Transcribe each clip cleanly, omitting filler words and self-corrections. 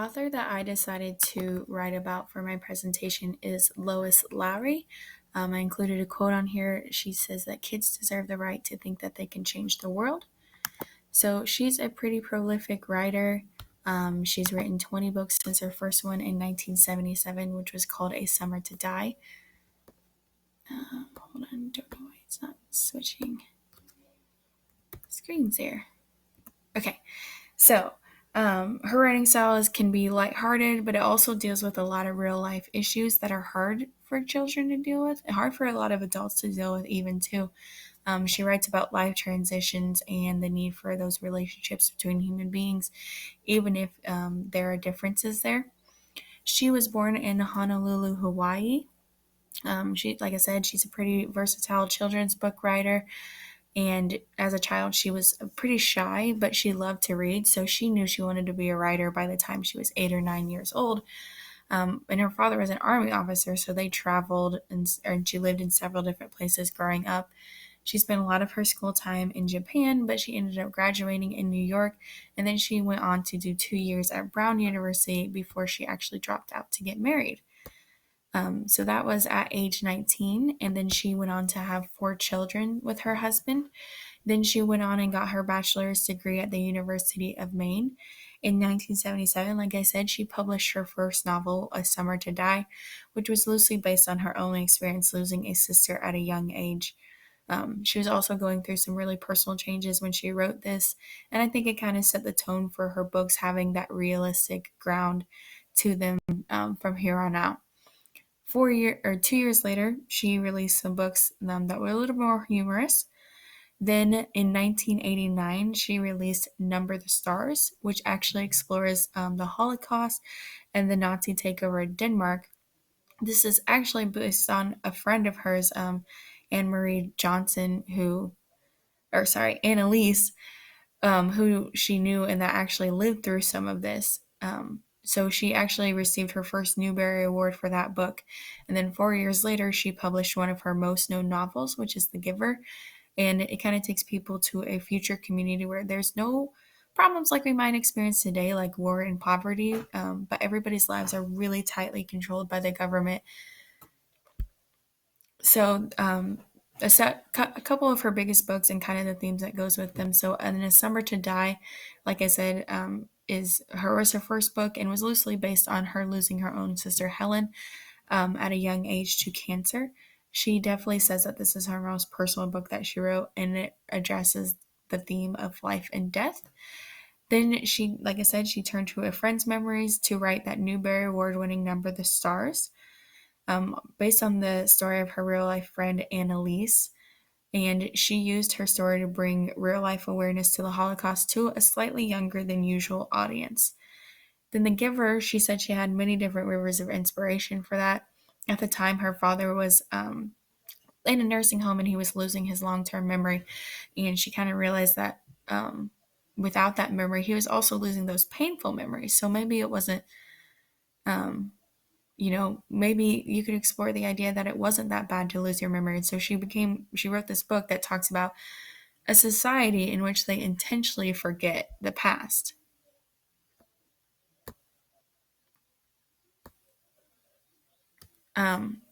Author that I decided to write about for my presentation is Lois Lowry. I included a quote on here. She says that kids deserve the right to think that they can change the world. So she's a pretty prolific writer. She's written 20 books since her first one in 1977, which was called A Summer to Die. Hold on, don't know why it's not switching screens here. Okay, so her writing style can be lighthearted, but it also deals with a lot of real life issues that are hard for children to deal with, and hard for a lot of adults to deal with, even too. She writes about life transitions and the need for those relationships between human beings, even if there are differences there. She was born in Honolulu, Hawaii. Like I said, she's a pretty versatile children's book writer. And as a child, she was pretty shy, but she loved to read. So she knew she wanted to be a writer by the time she was 8 or 9 years old. And her father was an army officer, so they traveled and she lived in several different places growing up. She spent a lot of her school time in Japan, but she ended up graduating in New York. And then she went on to do 2 years at Brown University before she actually dropped out to get married. So that was at age 19. And then she went on to have 4 children with her husband. Then she went on and got her bachelor's degree at the University of Maine. In 1977, like I said, she published her first novel, A Summer to Die, which was loosely based on her own experience losing a sister at a young age. She was also going through some really personal changes when she wrote this, and I think it kind of set the tone for her books having that realistic ground to them from here on out. 2 years later, she released some books that were a little more humorous. Then in 1989, she released Number the Stars, which actually explores the Holocaust and the Nazi takeover of Denmark. This is actually based on a friend of hers, Anne Marie Johnson, Annalise, who she knew and that actually lived through some of this. So she actually received her first Newbery Award for that book. And then 4 years later, she published one of her most known novels, which is The Giver. And it kind of takes people to a future community where there's no problems like we might experience today, like war and poverty, but everybody's lives are really tightly controlled by the government. So a couple of her biggest books and kind of the themes that goes with them. So in A Summer to Die, like I said, was her first book and was loosely based on her losing her own sister Helen at a young age to cancer. She definitely says that this is her most personal book that she wrote, and it addresses the theme of life and death. Then she, like I said, she turned to a friend's memories to write that Newbery Award-winning Number the Stars, based on the story of her real-life friend Annalise. And she used her story to bring real-life awareness to the Holocaust to a slightly younger than usual audience. Then The Giver, she said she had many different rivers of inspiration for that. At the time, her father was in a nursing home and he was losing his long-term memory. And she kind of realized that without that memory, he was also losing those painful memories. So maybe it wasn't, maybe you could explore the idea that it wasn't that bad to lose your memory. And so she wrote this book that talks about a society in which they intentionally forget the past.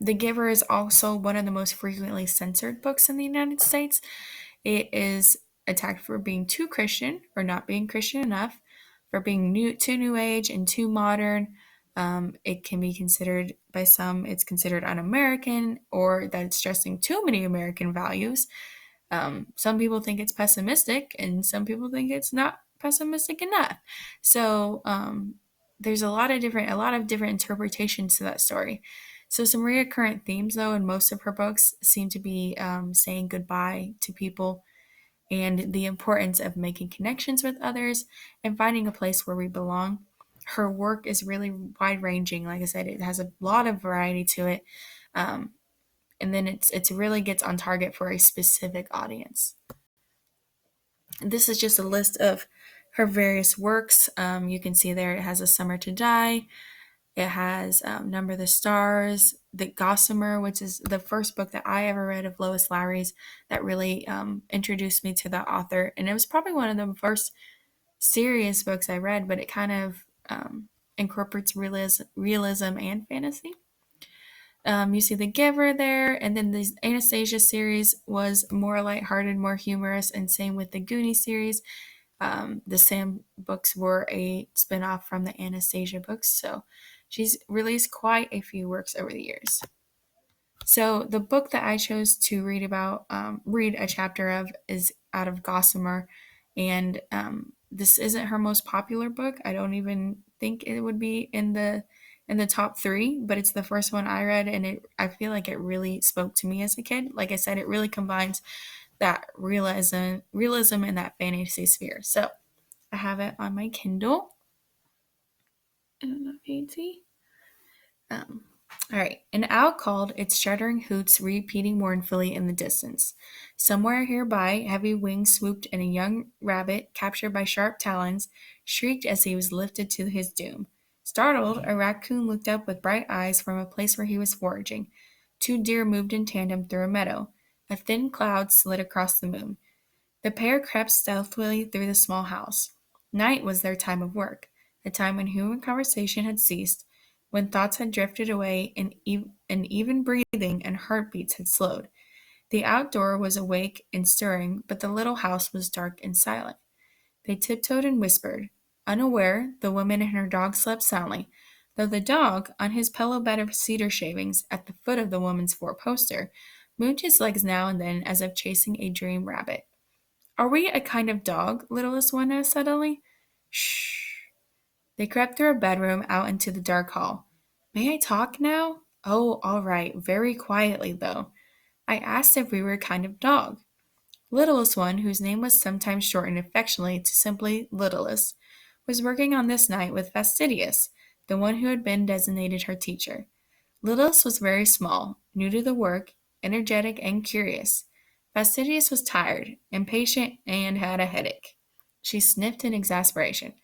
The Giver is also one of the most frequently censored books in the United States. It is attacked for being too Christian or not being Christian enough, for being too new age and too modern. It can be considered by some, it's considered un-American, or that it's stressing too many American values. Some people think it's pessimistic, and some people think it's not pessimistic enough. So there's a lot of different interpretations to that story. So some recurrent themes, though, in most of her books seem to be saying goodbye to people and the importance of making connections with others and finding a place where we belong. Her work is really wide-ranging. Like I said, it has a lot of variety to it. And then it really gets on target for a specific audience. This is just a list of her various works. You can see there it has A Summer to Die. It has Number the Stars, The Gossamer, which is the first book that I ever read of Lois Lowry's that really introduced me to the author. And it was probably one of the first serious books I read, but it kind of incorporates realism and fantasy. You see The Giver there, and then the Anastasia series was more lighthearted, more humorous, and same with the Goonies series. The Sam books were a spinoff from the Anastasia books, so she's released quite a few works over the years. So the book that I chose to read a chapter of, is out of Gossamer, and this isn't her most popular book. I don't even think it would be in the top three, but it's the first one I read, and I feel like it really spoke to me as a kid. Like I said, it really combines that realism and that fantasy sphere. So I have it on my Kindle. Fancy. Um, all right. An owl called, its shuddering hoots repeating mournfully in the distance. Somewhere hereby, heavy wings swooped, and a young rabbit, captured by sharp talons, shrieked as he was lifted to his doom. Startled, a raccoon looked up with bright eyes from a place where he was foraging. Two deer moved in tandem through a meadow. A thin cloud slid across the moon. The pair crept stealthily through the small house. Night was their time of work, a time when human conversation had ceased, when thoughts had drifted away, and even breathing and heartbeats had slowed. The outdoor was awake and stirring, but the little house was dark and silent. They tiptoed and whispered. Unaware, the woman and her dog slept soundly, though the dog, on his pillow bed of cedar shavings at the foot of the woman's four-poster, moved his legs now and then as if chasing a dream rabbit. Are we a kind of dog? Littlest one asked suddenly. Shh. They crept through a bedroom out into the dark hall. May I talk now? Oh, all right, very quietly, though. I asked if we were a kind of dog. Littlest one, whose name was sometimes shortened affectionately to simply Littlest, was working on this night with Fastidious, the one who had been designated her teacher. Littlest was very small, new to the work, energetic and curious. Fastidious was tired, impatient, and had a headache. She sniffed in exasperation.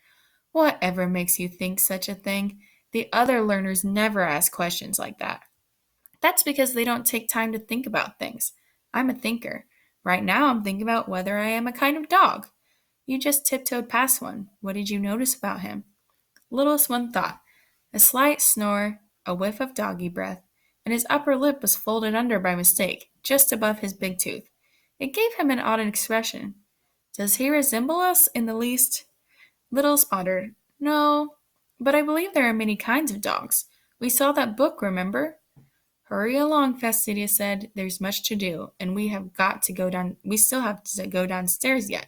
Whatever makes you think such a thing? The other learners never ask questions like that. That's because they don't take time to think about things. I'm a thinker. Right now I'm thinking about whether I am a kind of dog. You just tiptoed past one. What did you notice about him? Littlest one thought. A slight snore, a whiff of doggy breath, and his upper lip was folded under by mistake, just above his big tooth. It gave him an odd expression. Does he resemble us in the least? Littlest pondered. No, but I believe there are many kinds of dogs. We saw that book, remember? Hurry along, Fastidious said. There's much to do, and we still have to go downstairs yet.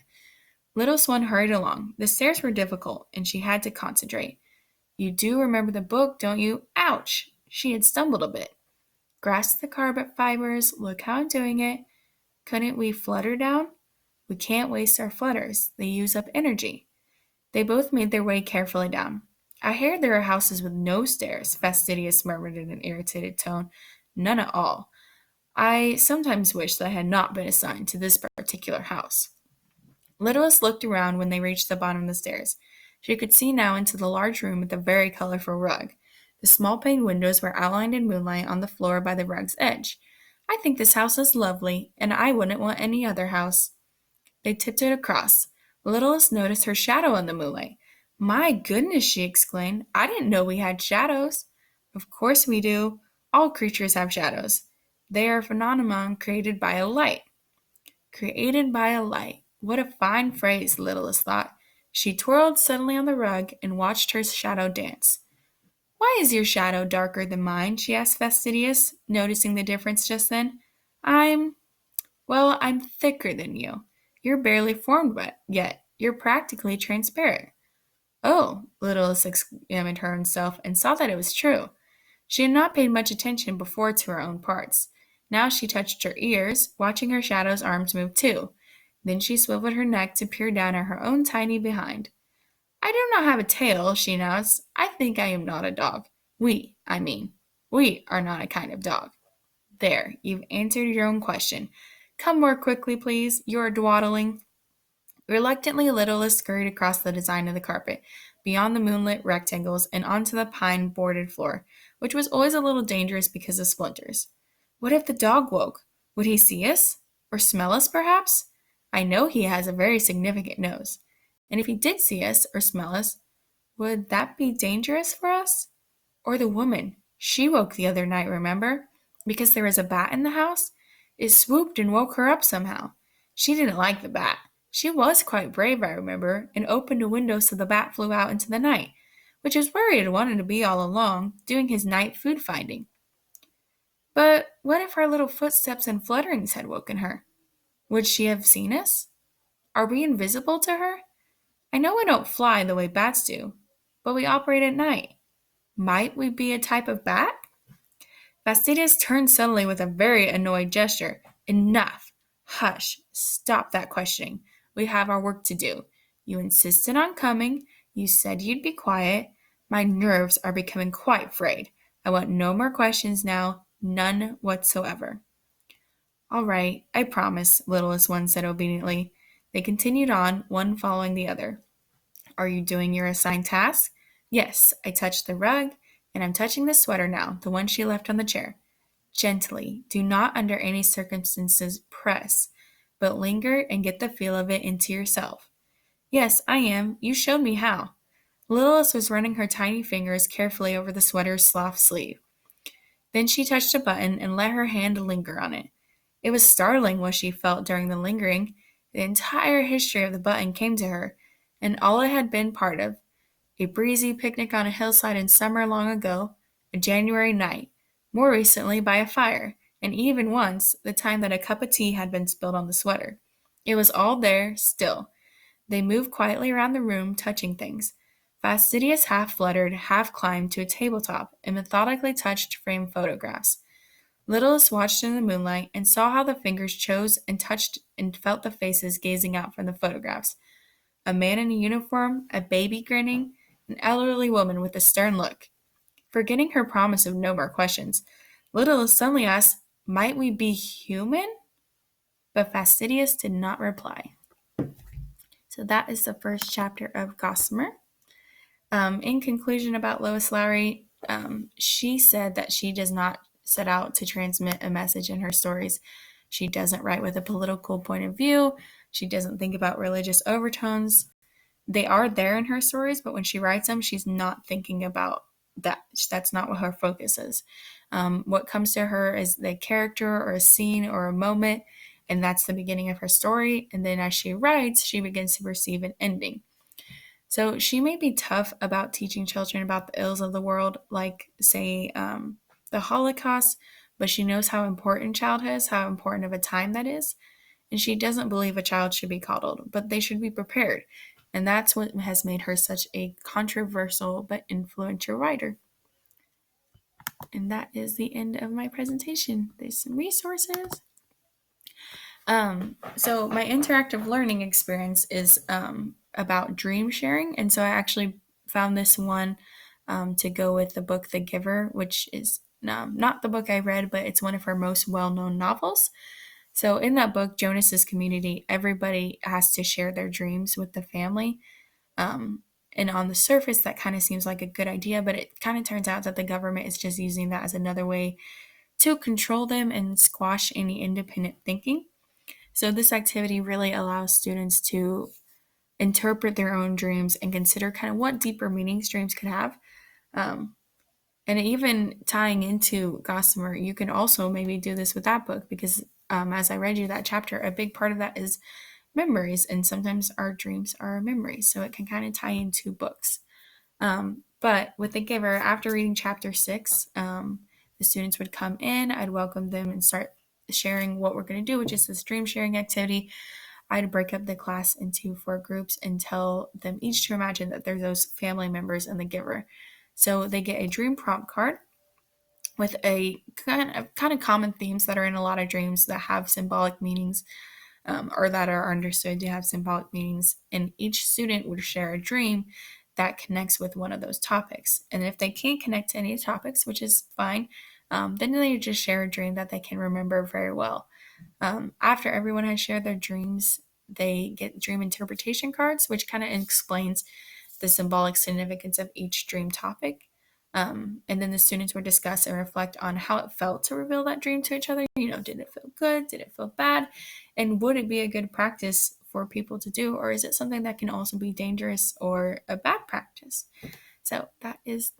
Little Swan hurried along. The stairs were difficult, and she had to concentrate. You do remember the book, don't you? Ouch! She had stumbled a bit. Grasp the carpet fibers. Look how I'm doing it. Couldn't we flutter down? We can't waste our flutters. They use up energy. They both made their way carefully down. I hear there are houses with no stairs, Fastidious murmured in an irritated tone. None at all. I sometimes wish that I had not been assigned to this particular house. Littlest looked around when they reached the bottom of the stairs. She could see now into the large room with the very colorful rug. The small pane windows were outlined in moonlight on the floor by the rug's edge. I think this house is lovely, and I wouldn't want any other house. They tiptoed across. Littlest noticed her shadow in the moonlight. My goodness, she exclaimed. I didn't know we had shadows. Of course we do. All creatures have shadows. They are a phenomenon created by a light. Created by a light. What a fine phrase, Littlest thought. She twirled suddenly on the rug and watched her shadow dance. Why is your shadow darker than mine? She asked Fastidious, noticing the difference just then. I'm thicker than you. You're barely formed yet. You're practically transparent. Oh, Littlest examined her own self and saw that it was true. She had not paid much attention before to her own parts. Now she touched her ears, watching her shadow's arms move too. Then she swiveled her neck to peer down at her own tiny behind. I do not have a tail, she announced. I think I am not a dog. We are not a kind of dog. There, you've answered your own question. Come more quickly, please. You are dawdling. Reluctantly, Littlest scurried across the design of the carpet, beyond the moonlit rectangles, and onto the pine-boarded floor, which was always a little dangerous because of splinters. What if the dog woke? Would he see us? Or smell us, perhaps? I know he has a very significant nose. And if he did see us or smell us, Would that be dangerous for us? Or the woman? She woke the other night, remember? Because there was a bat in the house? It swooped and woke her up somehow. She didn't like the bat. She was quite brave, I remember, and opened a window so the bat flew out into the night, which is where he had wanted to be all along, doing his night food finding. But what if our little footsteps and flutterings had woken her? Would she have seen us? Are we invisible to her? I know we don't fly the way bats do, but we operate at night. Might we be a type of bat? Fastidious turned suddenly with a very annoyed gesture. Enough! Hush! Stop that questioning. We have our work to do. You insisted on coming. You said you'd be quiet. My nerves are becoming quite frayed. I want no more questions now. None whatsoever. All right, I promise, littlest one said obediently. They continued on, one following the other. Are you doing your assigned task? Yes, I touched the rug, and I'm touching the sweater now, the one she left on the chair. Gently, do not under any circumstances press, but linger and get the feel of it into yourself. Yes, I am. You showed me how. Littlest was running her tiny fingers carefully over the sweater's soft sleeve. Then she touched a button and let her hand linger on it. It was startling what she felt during the lingering. The entire history of the button came to her, and all it had been part of. A breezy picnic on a hillside in summer long ago, a January night, more recently by a fire, and even once the time that a cup of tea had been spilled on the sweater. It was all there, still. They moved quietly around the room, touching things. Fastidious half fluttered, half climbed to a tabletop, and methodically touched framed photographs. Littlest watched in the moonlight and saw how the fingers chose and touched and felt the faces gazing out from the photographs. A man in a uniform, a baby grinning, an elderly woman with a stern look. Forgetting her promise of no more questions, Littlest suddenly asked, Might we be human? But Fastidious did not reply. So that is the first chapter of Gossamer. In conclusion about Lois Lowry, she said that she does not set out to transmit a message in her stories. She doesn't write with a political point of view. She doesn't think about religious overtones. They are there in her stories, but when she writes them, she's not thinking about that. That's not what her focus is. What comes to her is the character or a scene or a moment, and that's the beginning of her story. And then as she writes, she begins to perceive an ending. So she may be tough about teaching children about the ills of the world, like, say, the Holocaust, but she knows how important childhood is, how important of a time that is. And she doesn't believe a child should be coddled, but they should be prepared. And that's what has made her such a controversial but influential writer. And that is the end of my presentation. There's some resources. So my interactive learning experience is about dream sharing. And so I actually found this one to go with the book The Giver, which is not the book I read, but it's one of her most well-known novels. So in that book, Jonas's community, everybody has to share their dreams with the family. And on the surface, that kind of seems like a good idea, but it kind of turns out that the government is just using that as another way to control them and squash any independent thinking. So this activity really allows students to interpret their own dreams and consider kind of what deeper meanings dreams could have. And even tying into Gossamer, you can also maybe do this with that book because as I read you that chapter, a big part of that is memories, and sometimes our dreams are memories, so it can kind of tie into books. But with The Giver, after reading chapter 6, the students would come in, I'd welcome them and start sharing what we're going to do, which is this dream sharing activity. I'd break up the class into 4 groups and tell them each to imagine that they're those family members in The Giver. So they get a dream prompt card with a kind of common themes that are in a lot of dreams that have symbolic meanings, or that are understood to have symbolic meanings. And each student would share a dream that connects with one of those topics. And if they can't connect to any topics, which is fine, then they just share a dream that they can remember very well. After everyone has shared their dreams, they get dream interpretation cards, which kind of explains the symbolic significance of each dream topic. And then the students would discuss and reflect on how it felt to reveal that dream to each other. Did it feel good? Did it feel bad? And would it be a good practice for people to do, or is it something that can also be dangerous or a bad practice? So that is